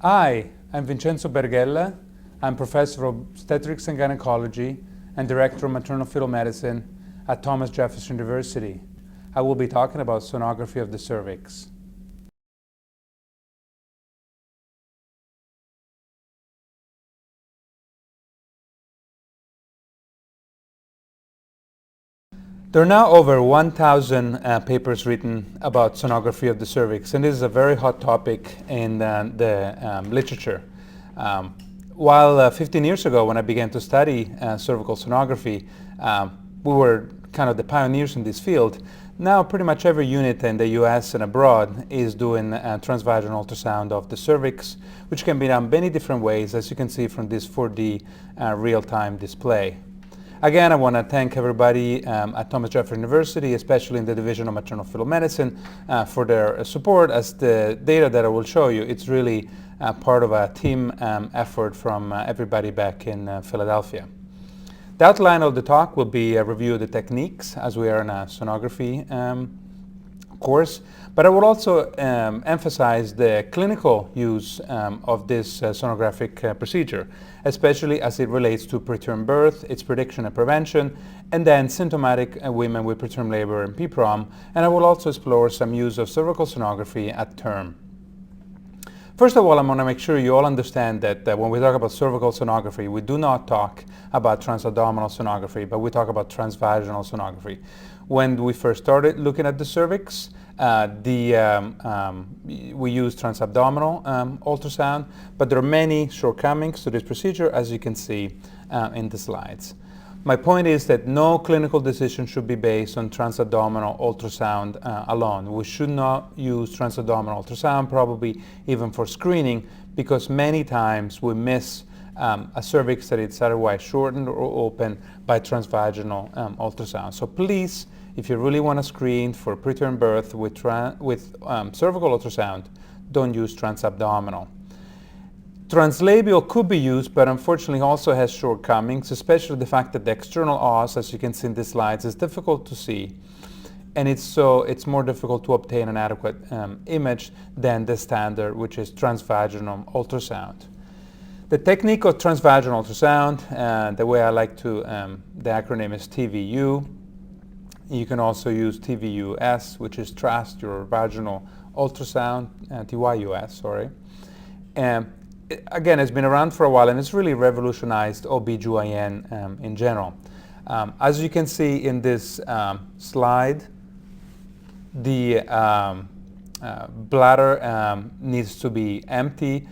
Hi, I'm Vincenzo Berghella. I'm professor of obstetrics and gynecology and director of maternal fetal medicine at Thomas Jefferson University. I will be talking about sonography of the cervix. There are now over 1,000 papers written about sonography of the cervix, and this is a very hot topic in the literature. While 15 years ago, when I began to study cervical sonography, we were kind of the pioneers in this field. Now pretty much every unit in the US and abroad is doing transvaginal ultrasound of the cervix, which can be done many different ways, as you can see from this 4D real-time display. Again, I want to thank everybody at Thomas Jefferson University, especially in the Division of Maternal Fetal Medicine, for their support. As the data that I will show you, it's really part of a team effort from everybody back in Philadelphia. The outline of the talk will be a review of the techniques, as we are in a sonography course, but I will also emphasize the clinical use of this sonographic procedure, especially as it relates to preterm birth, its prediction and prevention, and then symptomatic women with preterm labor and PPROM, and I will also explore some use of cervical sonography at term. First of all, I want to make sure you all understand that when we talk about cervical sonography, we do not talk about transabdominal sonography, but we talk about transvaginal sonography. When we first started looking at the cervix, we use transabdominal ultrasound, but there are many shortcomings to this procedure, as you can see in the slides. My point is that no clinical decision should be based on transabdominal ultrasound alone. We should not use transabdominal ultrasound, probably even for screening, because many times we miss a cervix that is otherwise shortened or open by transvaginal ultrasound. So please, if you really want to screen for preterm birth with cervical ultrasound, don't use transabdominal. Translabial could be used, but unfortunately also has shortcomings, especially the fact that the external os, as you can see in the slides, is difficult to see, and it's more difficult to obtain an adequate image than the standard, which is transvaginal ultrasound. The technique of transvaginal ultrasound, the way I like to, the acronym is TVU. You can also use TVUS, which is transurovaginal ultrasound, TYUS, sorry. Again, it's been around for a while, and it's really revolutionized OB/GYN in general. As you can see in this slide, the bladder needs to be empty.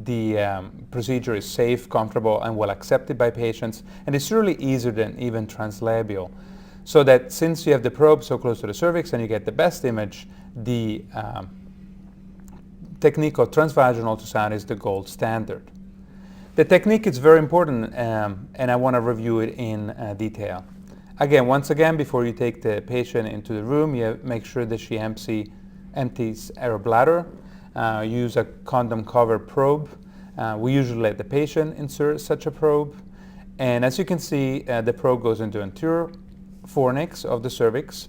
The procedure is safe, comfortable, and well accepted by patients, and it's really easier than even translabial. So that since you have the probe so close to the cervix and you get the best image, the technique of transvaginal ultrasound is the gold standard. The technique is very important, and I want to review it in detail. Once again, before you take the patient into the room, you make sure that she empties her bladder. Use a condom-covered probe. We usually let the patient insert such a probe. And as you can see, the probe goes into anterior fornix of the cervix,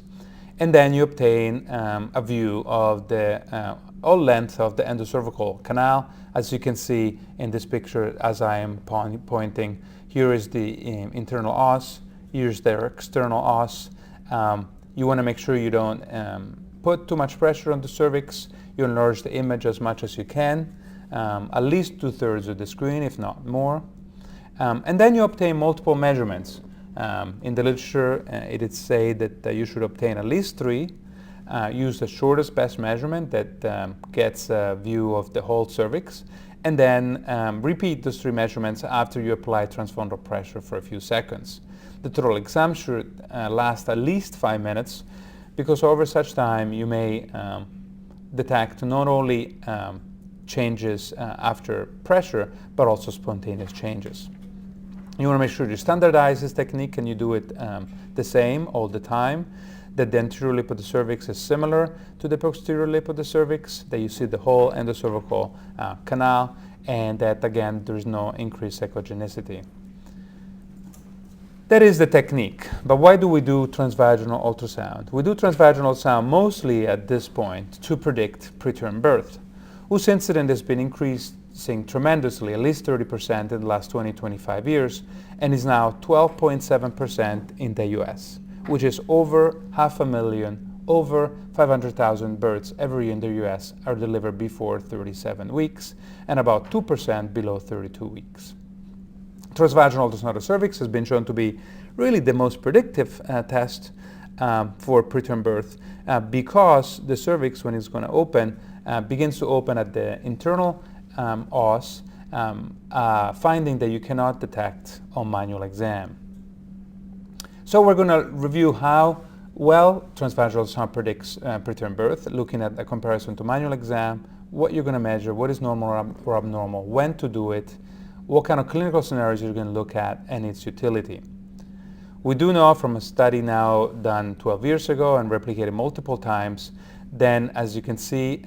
and then you obtain a view of the all length of the endocervical canal. As you can see in this picture, as I am pointing, here is the internal os, here's their external os. You want to make sure you don't put too much pressure on the cervix. You enlarge the image as much as you can, at least 2/3 of the screen, if not more. And then you obtain multiple measurements. In the literature, it is said that you should obtain at least 3. Use the shortest best measurement that gets a view of the whole cervix, and then repeat those 3 measurements after you apply transfundal pressure for a few seconds. The total exam should last at least 5 minutes, because over such time you may detect not only changes after pressure, but also spontaneous changes. You want to make sure you standardize this technique and you do it the same all the time, that the anterior lip of the cervix is similar to the posterior lip of the cervix, that you see the whole endocervical canal, and that again there is no increased echogenicity. That is the technique. But why do we do transvaginal ultrasound? We do transvaginal ultrasound mostly at this point to predict preterm birth. whose incidence has been increasing tremendously, at least 30% in the last 20-25 years, and is now 12.7% in the US, which is over 500,000, over 500,000 births every year in the US are delivered before 37 weeks, and about 2% below 32 weeks. Transvaginal ultrasound of the cervix has been shown to be really the most predictive test for preterm birth because the cervix, when it's going to open, begins to open at the internal os, finding that you cannot detect on manual exam. So we're going to review how well transvaginal ultrasound predicts preterm birth, looking at a comparison to manual exam, what you're going to measure, what is normal or abnormal, when to do it, what kind of clinical scenarios you're going to look at, and its utility. We do know from a study now done 12 years ago and replicated multiple times, then as you can see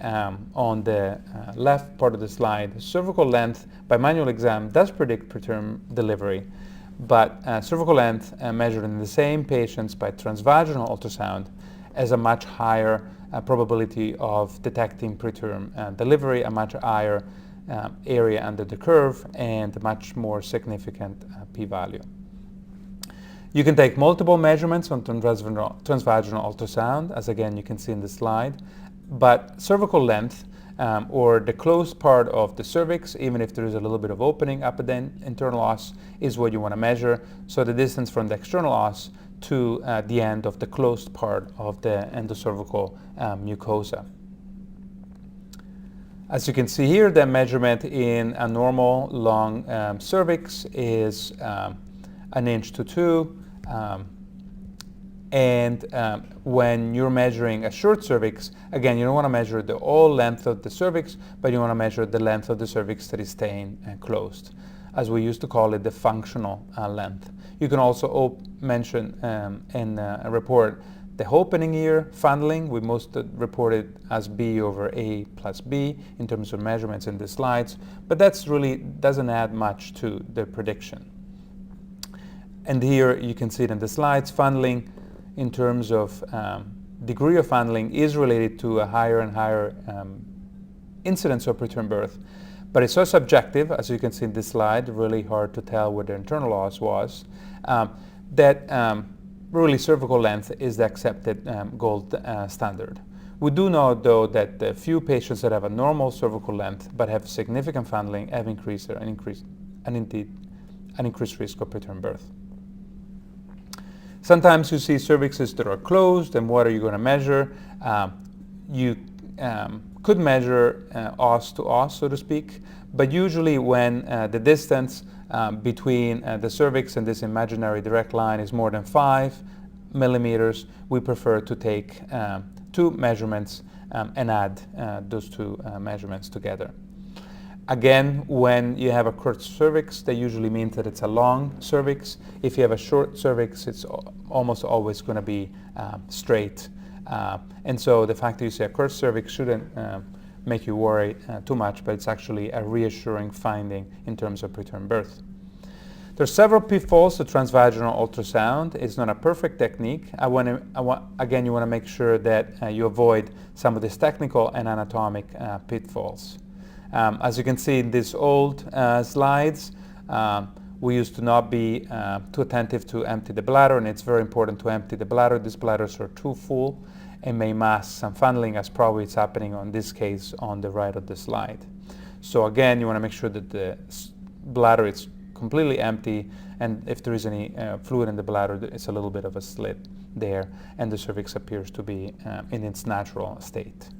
on the left part of the slide, cervical length by manual exam does predict preterm delivery, but cervical length measured in the same patients by transvaginal ultrasound has a much higher probability of detecting preterm delivery, a much higher area under the curve, and a much more significant p-value. You can take multiple measurements on transvaginal ultrasound, as again you can see in the slide, but cervical length or the closed part of the cervix, even if there is a little bit of opening up at the internal os, is what you want to measure. So the distance from the external os to the end of the closed part of the endocervical mucosa. As you can see here, the measurement in a normal long cervix is 1 inch to 2. When you're measuring a short cervix, again, you don't want to measure the whole length of the cervix, but you want to measure the length of the cervix that is staying closed, as we used to call it, the functional length. You can also mention in a report the opening ear funneling. We most reported as B over A plus B in terms of measurements in the slides, but that's really doesn't add much to the prediction. And here you can see it in the slides, funneling in terms of degree of funneling is related to a higher and higher incidence of preterm birth, but it's so subjective, as you can see in this slide, really hard to tell what the internal os was, that really cervical length is the accepted gold standard. We do know, though, that the few patients that have a normal cervical length but have significant funneling have an increased risk of preterm birth. Sometimes you see cervixes that are closed, and what are you going to measure? You could measure os to os, so to speak, but usually when the distance between the cervix and this imaginary direct line is more than 5 millimeters, we prefer to take 2 measurements and add those 2 measurements together. Again, when you have a curved cervix, that usually means that it's a long cervix. If you have a short cervix, it's almost always going to be straight. And so the fact that you see a curved cervix shouldn't make you worry too much, but it's actually a reassuring finding in terms of preterm birth. There's several pitfalls to transvaginal ultrasound. It's not a perfect technique. Again, you want to make sure that you avoid some of these technical and anatomic pitfalls. As you can see in these old slides, we used to not be too attentive to empty the bladder, and it's very important to empty the bladder. These bladders are too full and may mask some funneling, as probably it's happening on this case on the right of the slide. So again, you want to make sure that the bladder is completely empty, and if there is any fluid in the bladder, it's a little bit of a slit there, and the cervix appears to be in its natural state.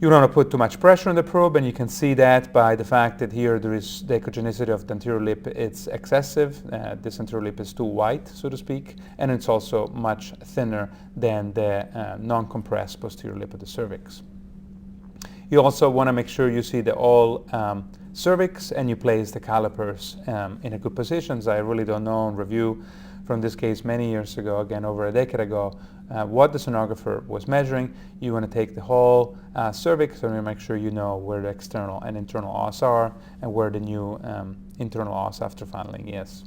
You don't want to put too much pressure on the probe, and you can see that by the fact that here there is the echogenicity of the anterior lip. It's excessive. This anterior lip is too white, so to speak, and it's also much thinner than the non-compressed posterior lip of the cervix. You also want to make sure you see the whole cervix, and you place the calipers in a good positions. I really don't know in review from this case many years ago, again over a decade ago, what the sonographer was measuring. You want to take the whole cervix and make sure you know where the external and internal os are and where the new internal os after funneling is.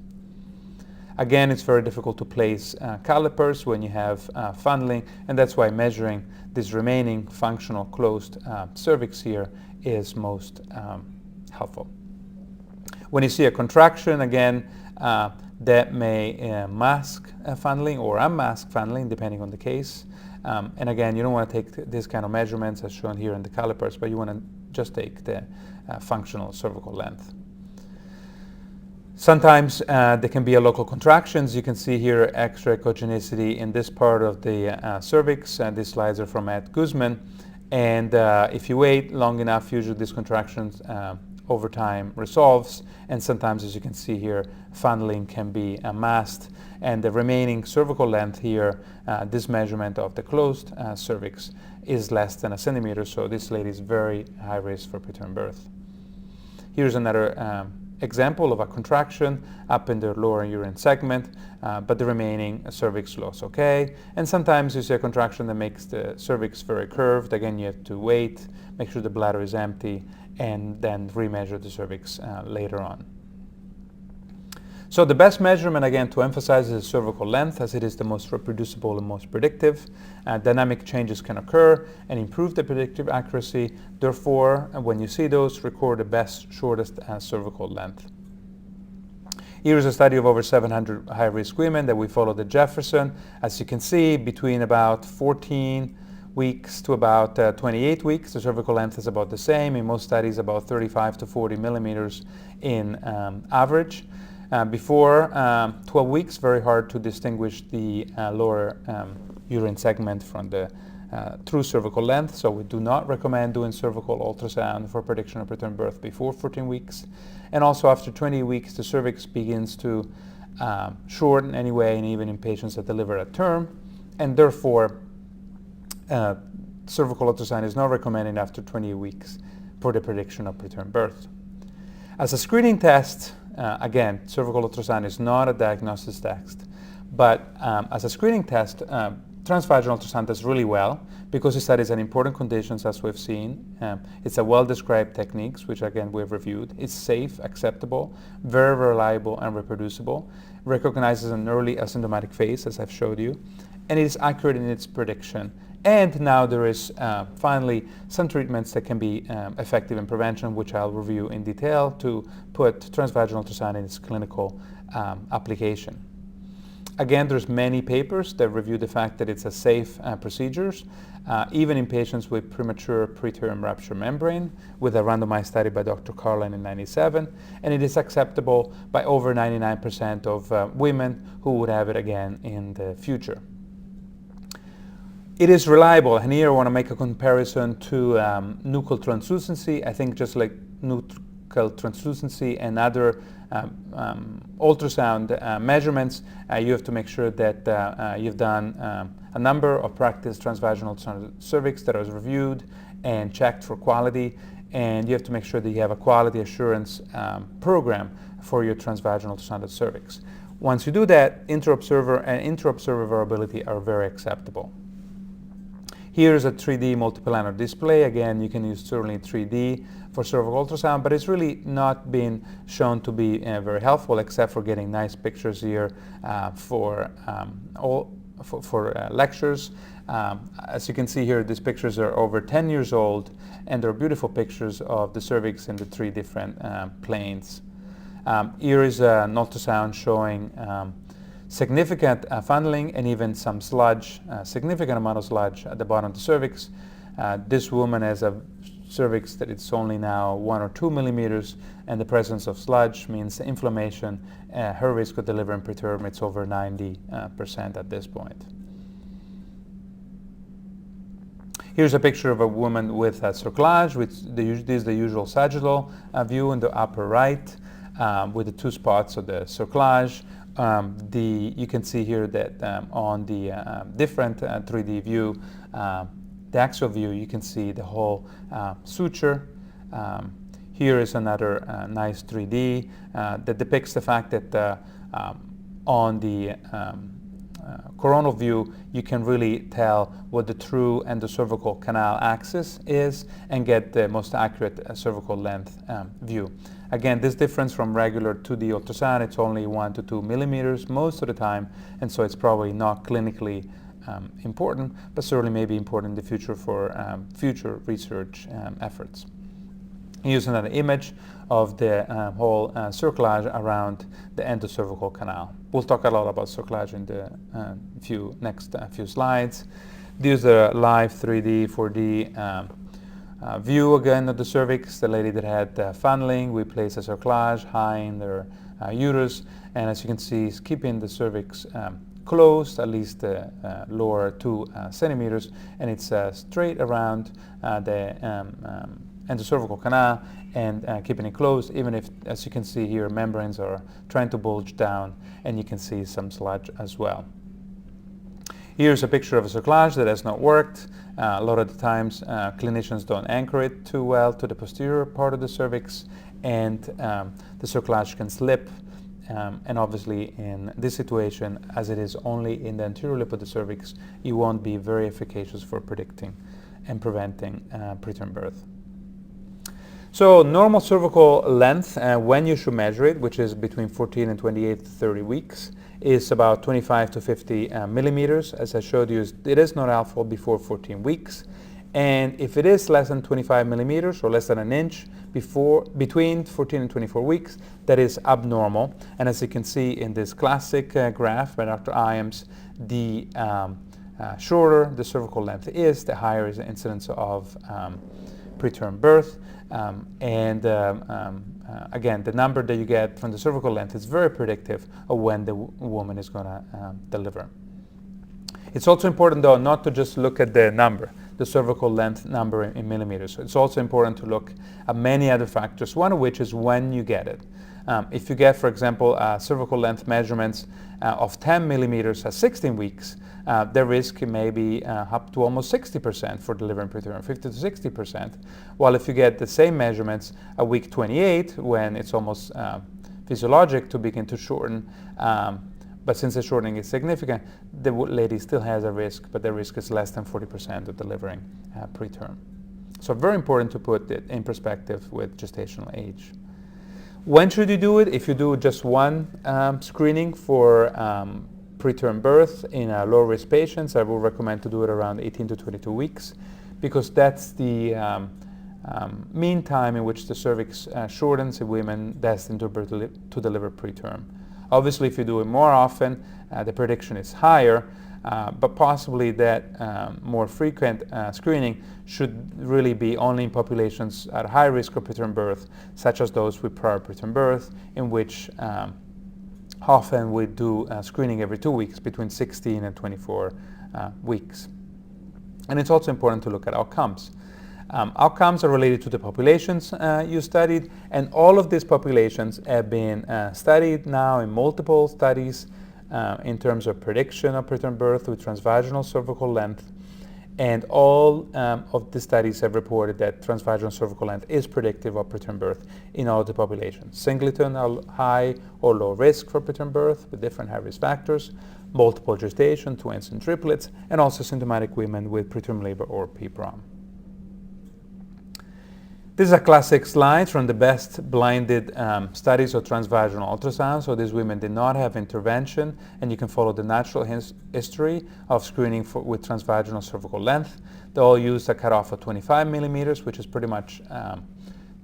Again, it's very difficult to place calipers when you have funneling, and that's why measuring this remaining functional closed cervix here is most helpful. When you see a contraction, again, that may mask funneling or unmask funneling, depending on the case. And again, you don't want to take this kind of measurements as shown here in the calipers, but you want to just take the functional cervical length. Sometimes there can be a local contractions. You can see here extra echogenicity in this part of the cervix. These slides are from Ed Guzman. And if you wait long enough, usually these contractions over time resolves. And sometimes, as you can see here, funneling can be masked. And the remaining cervical length here, this measurement of the closed cervix is less than a centimeter. So this lady is very high risk for preterm birth. Here's another example of a contraction up in the lower uterine segment, but the remaining cervix looks okay. And sometimes you see a contraction that makes the cervix very curved. Again, you have to wait, make sure the bladder is empty, and then remeasure the cervix later on. So the best measurement, again, to emphasize, is cervical length, as it is the most reproducible and most predictive. Dynamic changes can occur and improve the predictive accuracy. Therefore, when you see those, record the best, shortest cervical length. Here is a study of over 700 high-risk women that we followed at Jefferson. As you can see, between about 14 weeks to about 28 weeks, the cervical length is about the same. In most studies, about 35 to 40 millimeters in average. Before 12 weeks, very hard to distinguish the lower uterine segment from the true cervical length, so we do not recommend doing cervical ultrasound for prediction of preterm birth before 14 weeks. And also after 20 weeks, the cervix begins to shorten anyway, and even in patients that deliver at term, and therefore cervical ultrasound is not recommended after 20 weeks for the prediction of preterm birth. As a screening test, again, cervical ultrasound is not a diagnosis test, but as a screening test, transvaginal ultrasound does really well because it studies an important conditions, as we've seen. It's a well-described techniques, which again we've reviewed. It's safe, acceptable, very reliable, and reproducible. Recognizes an early asymptomatic phase, as I've showed you, and it is accurate in its prediction. And now there is finally some treatments that can be effective in prevention, which I'll review in detail to put transvaginal ultrasound in its clinical application. Again, there's many papers that review the fact that it's a safe procedure, even in patients with premature preterm rupture membrane, with a randomized study by Dr. Carlin in '97, and it is acceptable by over 99% of women who would have it again in the future. It is reliable, and here I want to make a comparison to nuchal translucency. I think just like nuchal translucency and other ultrasound measurements, you have to make sure that you've done a number of practice transvaginal cervix that was reviewed and checked for quality, and you have to make sure that you have a quality assurance program for your transvaginal ultrasound cervix. Once you do that, inter-observer and inter-observer variability are very acceptable. Here's a 3D multiplanar display. Again, you can use certainly 3D for cervical ultrasound, but it's really not been shown to be very helpful, except for getting nice pictures here for lectures. As you can see here, these pictures are over 10 years old, and they're beautiful pictures of the cervix in the three different planes. Here is an ultrasound showing significant funneling and even some sludge, significant amount of sludge at the bottom of the cervix. This woman has a cervix that it's only now 1 or 2 millimeters, and the presence of sludge means inflammation. Her risk of delivering preterm, it's over 90% at this point. Here's a picture of a woman with a cerclage, this is the usual sagittal view in the upper right, with the two spots of the cerclage. You can see here that on the different 3D view, the axial view, you can see the whole suture. Here is another nice 3D that depicts the fact that on the coronal view, you can really tell what the true endocervical canal axis is and get the most accurate cervical length view. Again, this difference from regular 2D ultrasound, it's only 1 to 2 millimeters most of the time, and so it's probably not clinically important, but certainly may be important in the future for future research efforts. Using an image of the whole cerclage around the endocervical canal. We'll talk a lot about cerclage in the next few slides. These are live 3D, 4D view again of the cervix. The lady that had funneling, we placed a cerclage high in their uterus, and as you can see, is keeping the cervix closed, at least the lower 2 centimeters, and it's straight around the endocervical canal and keeping it closed, even if, as you can see here, membranes are trying to bulge down, and you can see some sludge as well. Here's a picture of a cerclage that has not worked. A lot of the times clinicians don't anchor it too well to the posterior part of the cervix, and the cerclage can slip. And obviously in this situation, as it is only in the anterior lip of the cervix, you won't be very efficacious for predicting and preventing preterm birth. So normal cervical length, when you should measure it, which is between 14 and 28 to 30 weeks, is about 25 to 50 millimeters. As I showed you, it is not helpful before 14 weeks. And if it is less than 25 millimeters or less than an inch between 14 and 24 weeks, that is abnormal. And as you can see in this classic graph by Dr. Iams, the shorter the cervical length is, the higher is the incidence of preterm birth. Again, the number that you get from the cervical length is very predictive of when the woman is going to deliver. It's also important, though, not to just look at the number, the cervical length number in millimeters. So it's also important to look at many other factors, one of which is when you get it. If you get, for example, cervical length measurements of 10 millimeters at 16 weeks, the risk may be up to almost 60% for delivering preterm, 50 to 60%. While if you get the same measurements at week 28, when it's almost physiologic to begin to shorten, but since the shortening is significant, the lady still has a risk, but the risk is less than 40% of delivering preterm. So very important to put it in perspective with gestational age. When should you do it? If you do just one screening for preterm birth in low-risk patients, I will recommend to do it around 18 to 22 weeks, because that's the mean time in which the cervix shortens in women destined to deliver preterm. Obviously, if you do it more often, the prediction is higher, but possibly that more frequent screening should really be only in populations at high risk of preterm birth, such as those with prior preterm birth, in which often we do screening every 2 weeks, between 16 and 24 weeks. And it's also important to look at outcomes. Outcomes are related to the populations you studied, and all of these populations have been studied now in multiple studies in terms of prediction of preterm birth with transvaginal cervical length, and all of the studies have reported that transvaginal cervical length is predictive of preterm birth in all the populations. Singleton are high or low risk for preterm birth with different high-risk factors, multiple gestation, twins and triplets, and also symptomatic women with preterm labor or PPROM. This is a classic slide from the best blinded studies of transvaginal ultrasound. So these women did not have intervention, and you can follow the natural history of screening with transvaginal cervical length. They all used a cutoff of 25 millimeters, which is pretty much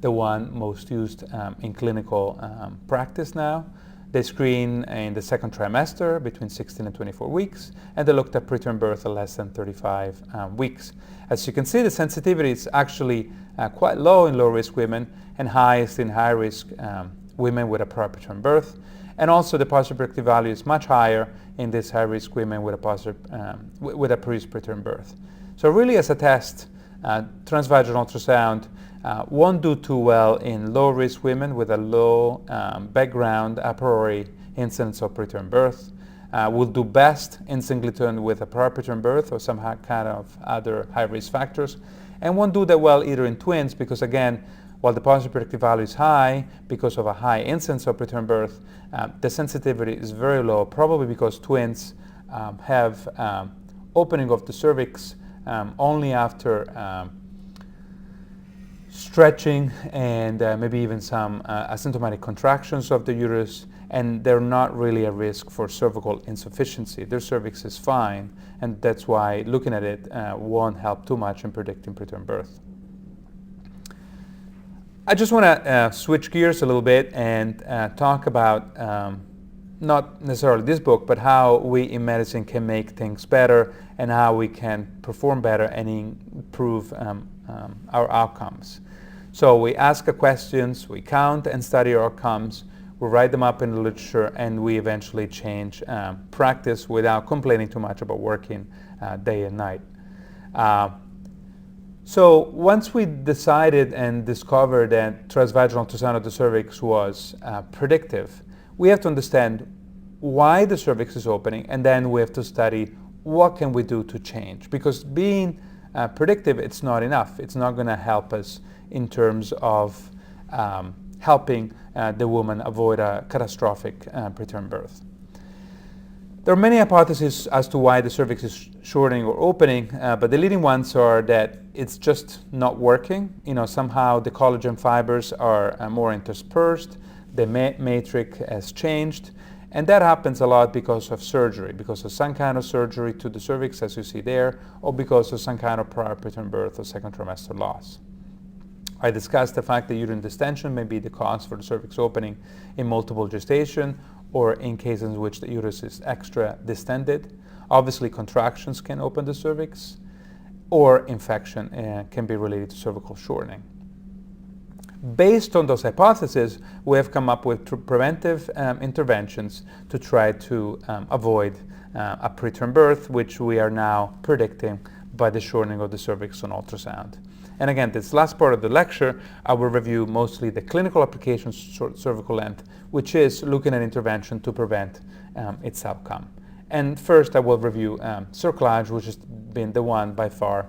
the one most used in clinical practice now. They screen in the second trimester between 16 and 24 weeks, and they looked at preterm birth at less than 35 weeks. As you can see, the sensitivity is actually quite low in low-risk women and highest in high-risk women with a prior preterm birth. And also the positive predictive value is much higher in these high-risk women with a positive with a preterm birth. So really, as a test, transvaginal ultrasound won't do too well in low-risk women with a low background a priori incidence of preterm birth. Will do best in singleton with a prior preterm birth or some kind of other high-risk factors, and won't do that well either in twins, because again, while the positive predictive value is high because of a high incidence of preterm birth, the sensitivity is very low, probably because twins have opening of the cervix only after stretching and maybe even some asymptomatic contractions of the uterus, and they're not really a risk for cervical insufficiency. Their cervix is fine, and that's why looking at it won't help too much in predicting preterm birth. I just want to switch gears a little bit and talk about not necessarily this book, but how we in medicine can make things better and how we can perform better and improve our outcomes. So we ask questions, we count and study our outcomes, we write them up in the literature, and we eventually change practice without complaining too much about working day and night. So once we decided and discovered that transvaginal ultrasound of the cervix was predictive, we have to understand why the cervix is opening, and then we have to study what can we do to change. Because being predictive, it's not enough. It's not going to help us in terms of helping the woman avoid a catastrophic preterm birth. There are many hypotheses as to why the cervix is shortening or opening, but the leading ones are that it's just not working. Somehow the collagen fibers are more interspersed, the matrix has changed, and that happens a lot because of surgery, because of some kind of surgery to the cervix, as you see there, or because of some kind of prior preterm birth or second trimester loss. I discussed the fact that uterine distension may be the cause for the cervix opening in multiple gestation or in cases in which the uterus is extra distended. Obviously, contractions can open the cervix, or infection can be related to cervical shortening. Based on those hypotheses, we have come up with preventive interventions to try to avoid a preterm birth, which we are now predicting by the shortening of the cervix on ultrasound. And again, this last part of the lecture, I will review mostly the clinical applications of cervical length, which is looking at intervention to prevent its outcome. And first, I will review cerclage, which has been the one by far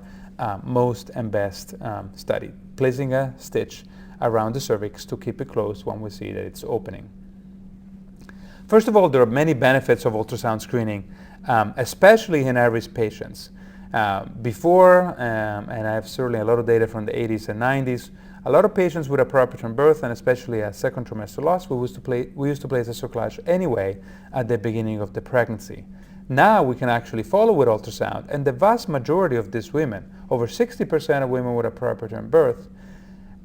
most and best studied, placing a stitch around the cervix to keep it closed when we see that it's opening. First of all, there are many benefits of ultrasound screening, especially in high-risk patients. Before, and I have certainly a lot of data from the 80s and 90s, a lot of patients with a prior preterm birth and especially a second trimester loss, we used to place a cerclage anyway at the beginning of the pregnancy. Now we can actually follow with ultrasound, and the vast majority of these women, over 60% of women with a prior preterm birth,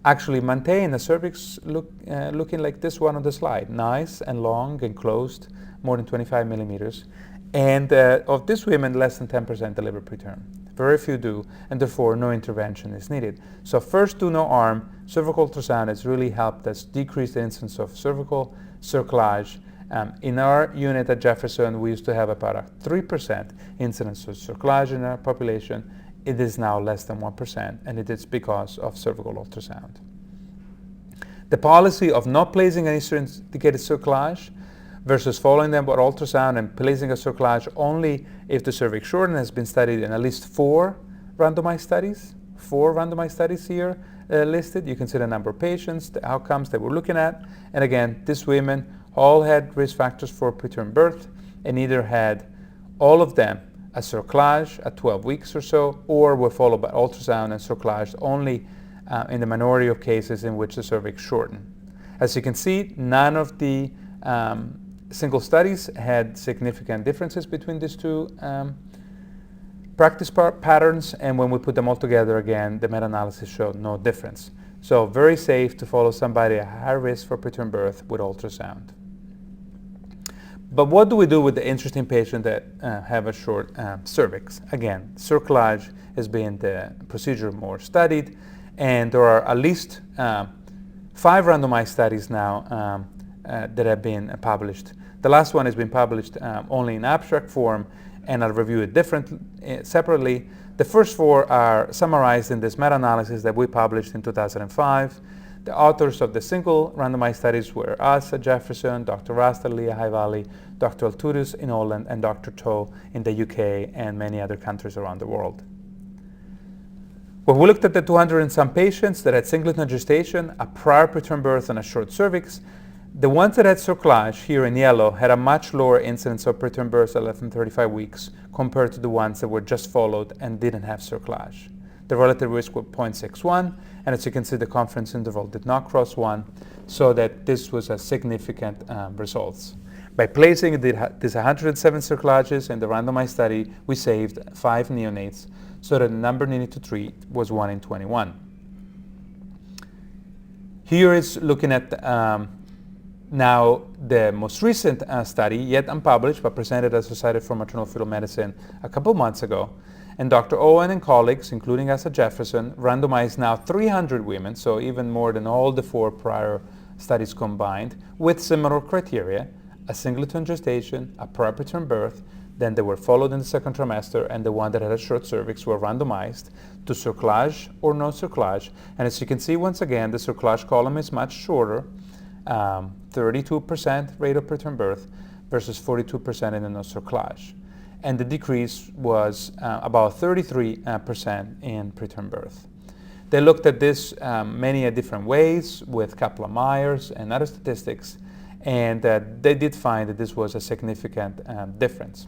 actually maintain a cervix looking like this one on the slide, nice and long and closed, more than 25 millimeters. And of these women, less than 10% deliver preterm. Very few do, and therefore no intervention is needed. So first, do no harm. Cervical ultrasound has really helped us decrease the incidence of cervical cerclage. In our unit at Jefferson, we used to have about a 3% incidence of cerclage in our population. It is now less than 1%, and it is because of cervical ultrasound. The policy of not placing an indicated cerclage versus following them with ultrasound and placing a cerclage only if the cervix shortening has been studied in at least 4 randomized studies. 4 randomized studies here listed. You can see the number of patients, the outcomes that we're looking at. And again, these women all had risk factors for preterm birth and either had all of them a cerclage at 12 weeks or so, or were followed by ultrasound and cerclage only in the minority of cases in which the cervix shortened. As you can see, none of the single studies had significant differences between these two practice patterns, and when we put them all together again, the meta-analysis showed no difference. So very safe to follow somebody at high risk for preterm birth with ultrasound. But what do we do with the interesting patients that have a short cervix? Again, cerclage has been the procedure more studied, and there are at least 5 randomized studies now that have been published. The last one has been published only in abstract form, and I'll review it separately. The first 4 are summarized in this meta-analysis that we published in 2005. The authors of the single randomized studies were us at Jefferson, Dr. Rasta, High Valley, Dr. Altutus in Holland, and Dr. Toe in the UK and many other countries around the world. When we looked at the 200 and some patients that had singleton gestation, a prior preterm birth, and a short cervix, The ones that had cerclage, here in yellow, had a much lower incidence of preterm births at less than 35 weeks compared to the ones that were just followed and didn't have cerclage. The relative risk was 0.61, and as you can see, the confidence interval did not cross 1, so that this was a significant results. By placing these 107 cerclages in the randomized study, we saved 5 neonates, so that the number needed to treat was 1 in 21. Here is looking at now the most recent study, yet unpublished, but presented at Society for Maternal-Fetal Medicine a couple months ago. And Dr. Owen and colleagues, including us at Jefferson, randomized now 300 women, so even more than all the 4 prior studies combined, with similar criteria: a singleton gestation, a prior preterm birth. Then they were followed in the second trimester, and the one that had a short cervix were randomized to cerclage or no cerclage. And as you can see, once again, the cerclage column is much shorter, 32% rate of preterm birth versus 42% in the no cerclage. And the decrease was about 33% in preterm birth. They looked at this many different ways with Kaplan-Meiers and other statistics, and they did find that this was a significant difference.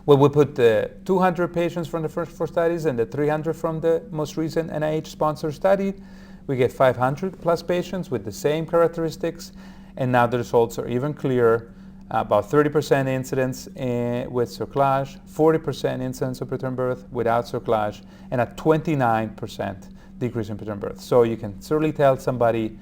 Well, we put the 200 patients from the first 4 studies and the 300 from the most recent NIH-sponsored study. We get 500 plus patients with the same characteristics, and now the results are even clearer. About 30% incidence with cerclage, 40% incidence of preterm birth without cerclage, and a 29% decrease in preterm birth. So you can certainly tell somebody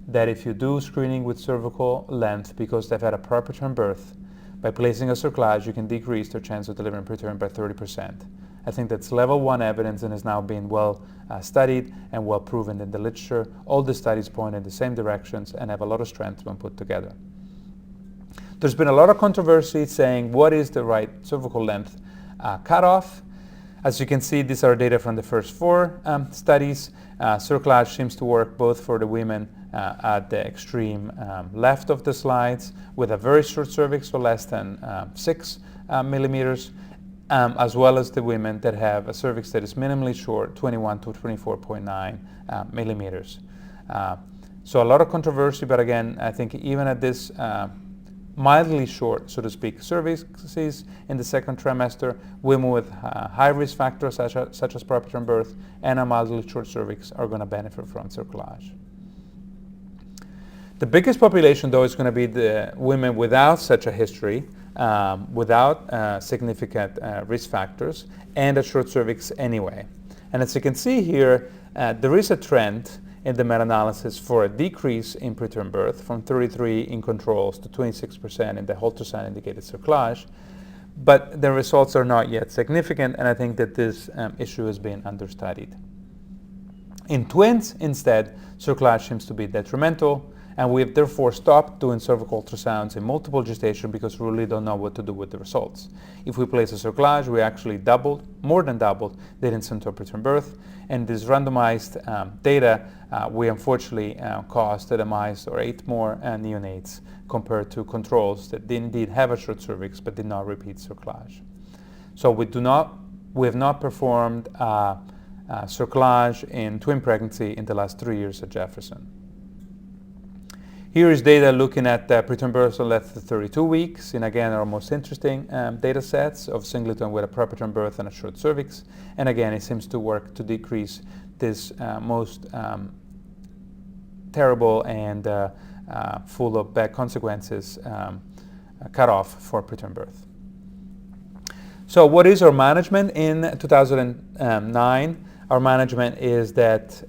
that if you do screening with cervical length because they've had a prior preterm birth, by placing a cerclage, you can decrease their chance of delivering preterm by 30%. I think that's level 1 evidence and is now being well studied and well proven in the literature. All the studies point in the same directions and have a lot of strength when put together. There's been a lot of controversy saying what is the right cervical length cutoff. As you can see, these are data from the first 4 studies. Cerclage seems to work both for the women at the extreme left of the slides with a very short cervix, so less than 6 millimeters, as well as the women that have a cervix that is minimally short, 21 to 24.9 millimeters. So a lot of controversy, but again, I think even at this mildly short, so to speak, cervixes in the second trimester, women with high risk factors such as prior preterm birth and a mildly short cervix are going to benefit from cerclage. The biggest population, though, is going to be the women without such a history, without significant risk factors, and a short cervix anyway. And as you can see here, there is a trend in the meta-analysis for a decrease in preterm birth from 33 in controls to 26% in the ultrasound-indicated cerclage, but the results are not yet significant, and I think that this issue has been understudied. In twins, instead, cerclage seems to be detrimental, and we have therefore stopped doing cervical ultrasounds in multiple gestation because we really don't know what to do with the results. If we place a cerclage, we actually doubled, more than doubled, the incidence of preterm birth. And this randomized data, we unfortunately caused the demise or 8 more neonates compared to controls that did indeed have a short cervix but did not repeat cerclage. So we have not performed cerclage in twin pregnancy in the last 3 years at Jefferson. Here is data looking at preterm births on less than 32 weeks, and again, our most interesting data sets of singleton with a prior preterm birth and a short cervix. And again, it seems to work to decrease this most terrible and full of bad consequences cutoff for preterm birth. So what is our management in 2009? Our management is that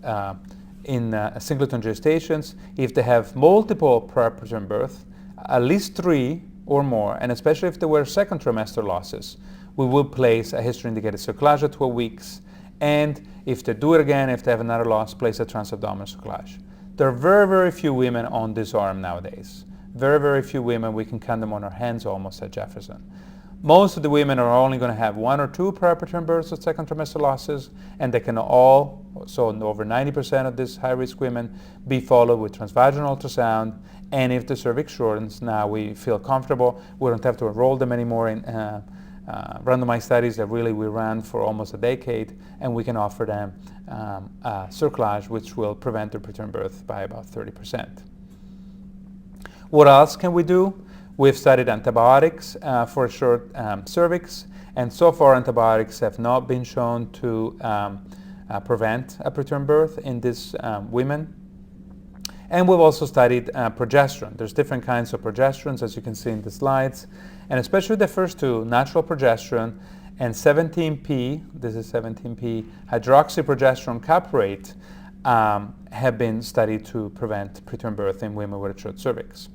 in singleton gestations, if they have multiple prior preterm birth, at least 3 or more, and especially if there were second trimester losses, we will place a history-indicated cerclage at 12 weeks, and if they do it again, if they have another loss, place a transabdominal cerclage. There are very, very few women on this arm nowadays. Very, very few women. We can count them on our hands almost at Jefferson. Most of the women are only going to have 1 or 2 prior preterm births or second trimester losses, and they can all, so over 90% of these high-risk women, be followed with transvaginal ultrasound. And if the cervix shortens, now we feel comfortable. We don't have to enroll them anymore in randomized studies that really we ran for almost a decade, and we can offer them cerclage, which will prevent their preterm birth by about 30%. What else can we do? We've studied antibiotics for a short cervix, and so far antibiotics have not been shown to prevent a preterm birth in these women. And we've also studied progesterone. There's different kinds of progesterones, as you can see in the slides, and especially the first two, natural progesterone and 17P, this is 17P hydroxyprogesterone caprate, have been studied to prevent preterm birth in women with a short cervix.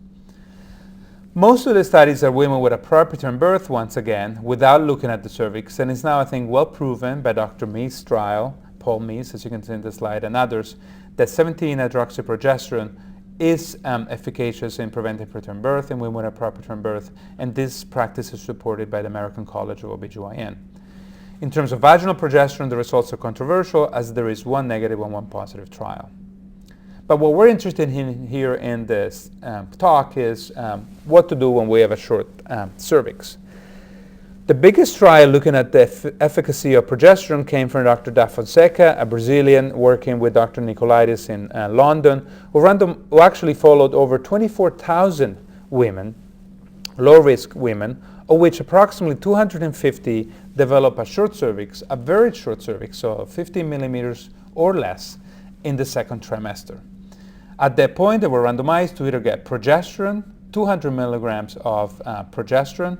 Most of the studies are women with a prior preterm birth, once again, without looking at the cervix, and it's now, I think, well proven by Dr. Mee's trial, Paul Mees, as you can see in the slide, and others, that 17-hydroxyprogesterone is efficacious in preventing preterm birth in women with a prior preterm birth, and this practice is supported by the American College of OBGYN. In terms of vaginal progesterone, the results are controversial, as there is one negative and one positive trial. But what we're interested in here in this talk is what to do when we have a short cervix. The biggest trial looking at the efficacy of progesterone came from Dr. Da Fonseca, a Brazilian working with Dr. Nicolaitis in London, who actually followed over 24,000 women, low-risk women, of which approximately 250 develop a short cervix, a very short cervix, so 15 millimeters or less, in the second trimester. At that point, they were randomized to either get progesterone, 200 milligrams of progesterone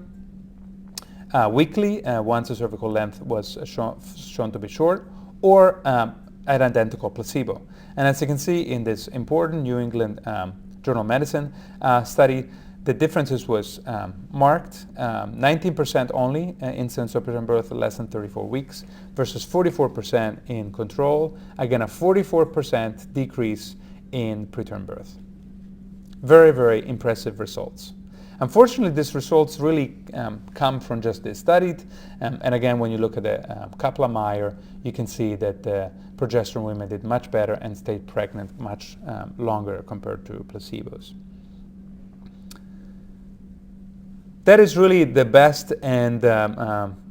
weekly, once the cervical length was shown to be short, or an identical placebo. And as you can see in this important New England Journal of Medicine study, the differences was marked, 19% only incidence of preterm birth less than 34 weeks versus 44% in control, again a 44% decrease in preterm birth. Very, very impressive results. Unfortunately, these results really come from just this study, and again, when you look at the Kaplan-Meier, you can see that the progesterone women did much better and stayed pregnant much longer compared to placebos. That is really the best and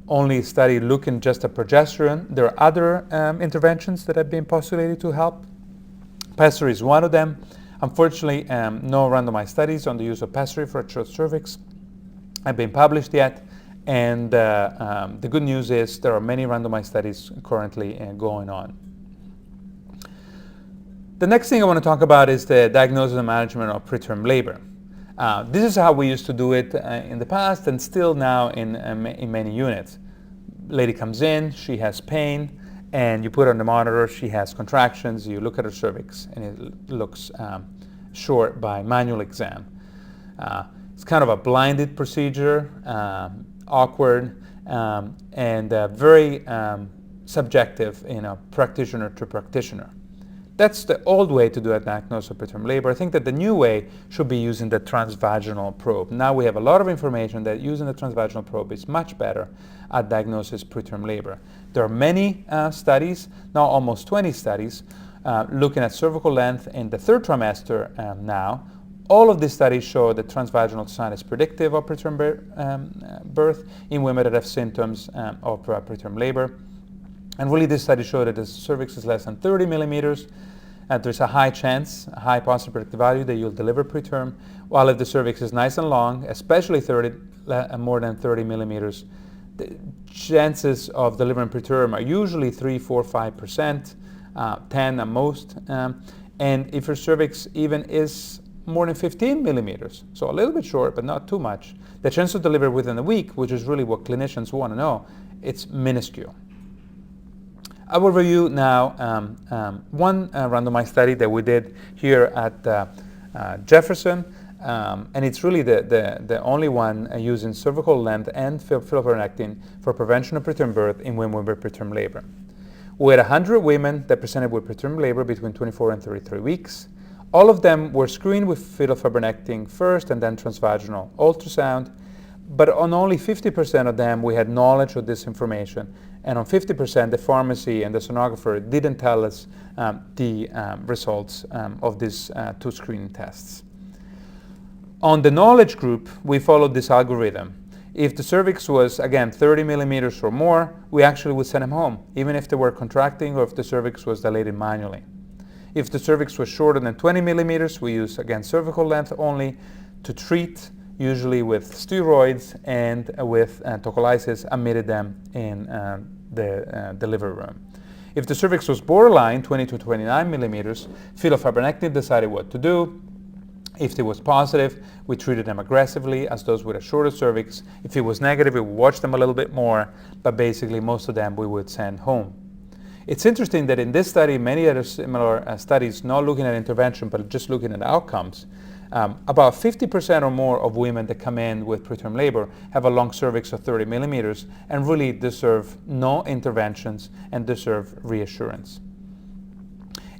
only study looking just at progesterone. There are other interventions that have been postulated to help. Pessary is one of them. Unfortunately, no randomized studies on the use of pessary for a short cervix have been published yet. And the good news is there are many randomized studies currently going on. The next thing I want to talk about is the diagnosis and management of preterm labor. This is how we used to do it in the past and still now in many units. Lady comes in, she has pain, and you put her on the monitor, she has contractions, you look at her cervix, and it looks short by manual exam. It's kind of a blinded procedure, awkward, and very subjective, practitioner to practitioner. That's the old way to do a diagnosis of preterm labor. I think that the new way should be using the transvaginal probe. Now we have a lot of information that using the transvaginal probe is much better at diagnosis preterm labor. There are many studies, now almost 20 studies, looking at cervical length in the third trimester now. All of these studies show that transvaginal ultrasound is predictive of preterm birth in women that have symptoms of preterm labor. And really these studies show that the cervix is less than 30 millimeters, and there's a high chance, a high positive predictive value that you'll deliver preterm, while if the cervix is nice and long, especially more than 30 millimeters, the chances of delivering preterm are usually 3, 4, 5%, 10 at most. And if your cervix even is more than 15 millimeters, so a little bit short but not too much, the chance to deliver within a week, which is really what clinicians want to know, it's minuscule. I will review now one randomized study that we did here at Jefferson, and it's really the only one using cervical length and fibronectin for prevention of preterm birth in women with preterm labor. We had 100 women that presented with preterm labor between 24 and 33 weeks. All of them were screened with fetal fibronectin first and then transvaginal ultrasound, but on only 50% of them we had knowledge of this information, and on 50% the pharmacy and the sonographer didn't tell us the results of these two screening tests. On the knowledge group, we followed this algorithm. If the cervix was, again, 30 millimeters or more, we actually would send them home, even if they were contracting or if the cervix was dilated manually. If the cervix was shorter than 20 millimeters, we use, again, cervical length only to treat, usually with steroids and with tocolysis, admitted them in the delivery room. If the cervix was borderline, 20 to 29 millimeters, phenylfibronectin decided what to do. If it was positive, we treated them aggressively as those with a shorter cervix. If it was negative, we would watch them a little bit more, but basically most of them we would send home. It's interesting that in this study, many other similar studies, not looking at intervention, but just looking at outcomes, about 50% or more of women that come in with preterm labor have a long cervix of 30 millimeters and really deserve no interventions and deserve reassurance.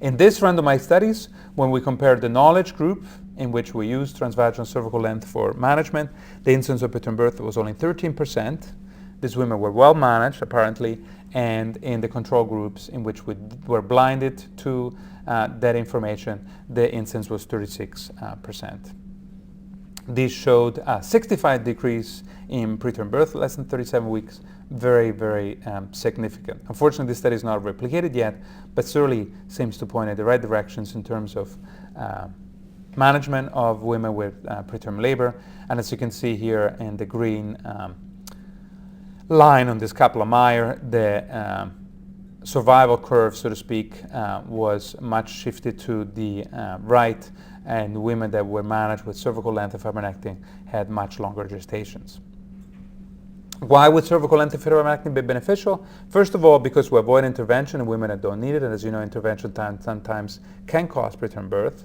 In this randomized studies, when we compared the knowledge group, in which we used transvaginal cervical length for management, the incidence of preterm birth was only 13%. These women were well managed, apparently, and in the control groups in which we were blinded to that information, the incidence was 36%. These showed a 65 decrease in preterm birth, less than 37 weeks, very, very significant. Unfortunately, this study is not replicated yet, but certainly seems to point in the right directions in terms of management of women with preterm labor. And as you can see here in the green line on this Kaplan-Meier, the survival curve, so to speak, was much shifted to the right, and women that were managed with cervical length and fibronectin had much longer gestations. Why would cervical length and fibronectin be beneficial? First of all, because we avoid intervention in women that don't need it, and as you know, intervention sometimes can cause preterm birth.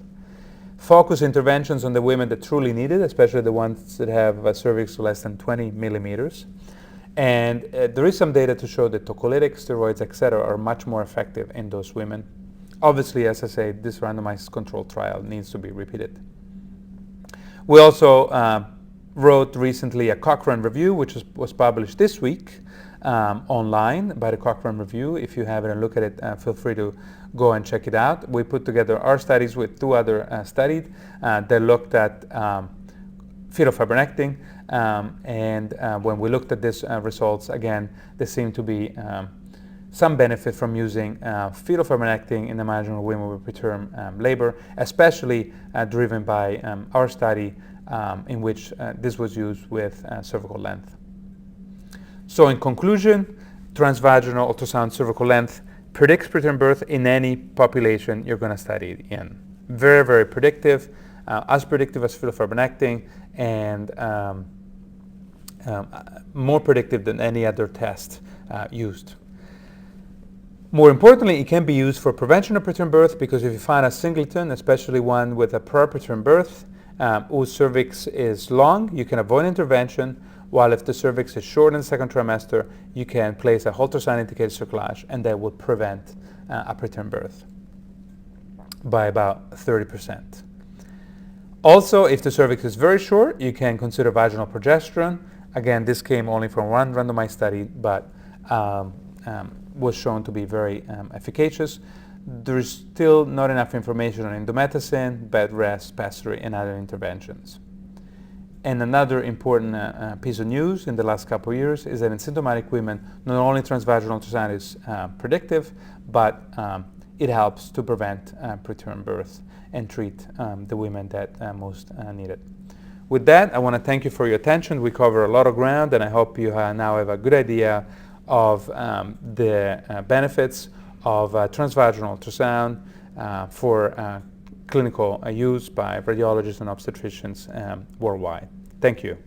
Focus interventions on the women that truly need it, especially the ones that have a cervix less than 20 millimeters. And there is some data to show that tocolytic steroids, etc., are much more effective in those women. Obviously, as I say, this randomized control trial needs to be repeated. We also wrote recently a Cochrane review, which was published this week online by the Cochrane Review. If you haven't looked at it, feel free to go and check it out. We put together our studies with two other studies that looked at fetal fibronectin, and when we looked at these results, again, there seemed to be some benefit from using fetal fibronectin in the management of women with preterm labor, especially driven by our study in which this was used with cervical length. So in conclusion, transvaginal ultrasound cervical length predicts preterm birth in any population you're going to study it in. Very, very predictive, as predictive as fetal fibronectin, and more predictive than any other test used. More importantly, it can be used for prevention of preterm birth, because if you find a singleton, especially one with a prior preterm birth, whose cervix is long, you can avoid intervention, while if the cervix is short in the second trimester, you can place a ultrasound indicated cerclage, and that will prevent a preterm birth by about 30%. Also, if the cervix is very short, you can consider vaginal progesterone. Again, this came only from one randomized study, but was shown to be very efficacious. There is still not enough information on indomethacin, bed rest, pessary, and other interventions. And another important piece of news in the last couple of years is that in symptomatic women, not only transvaginal ultrasound is predictive, but it helps to prevent preterm birth and treat the women that most need it. With that, I want to thank you for your attention. We cover a lot of ground, and I hope you now have a good idea of the benefits of transvaginal ultrasound for clinical use by radiologists and obstetricians worldwide. Thank you.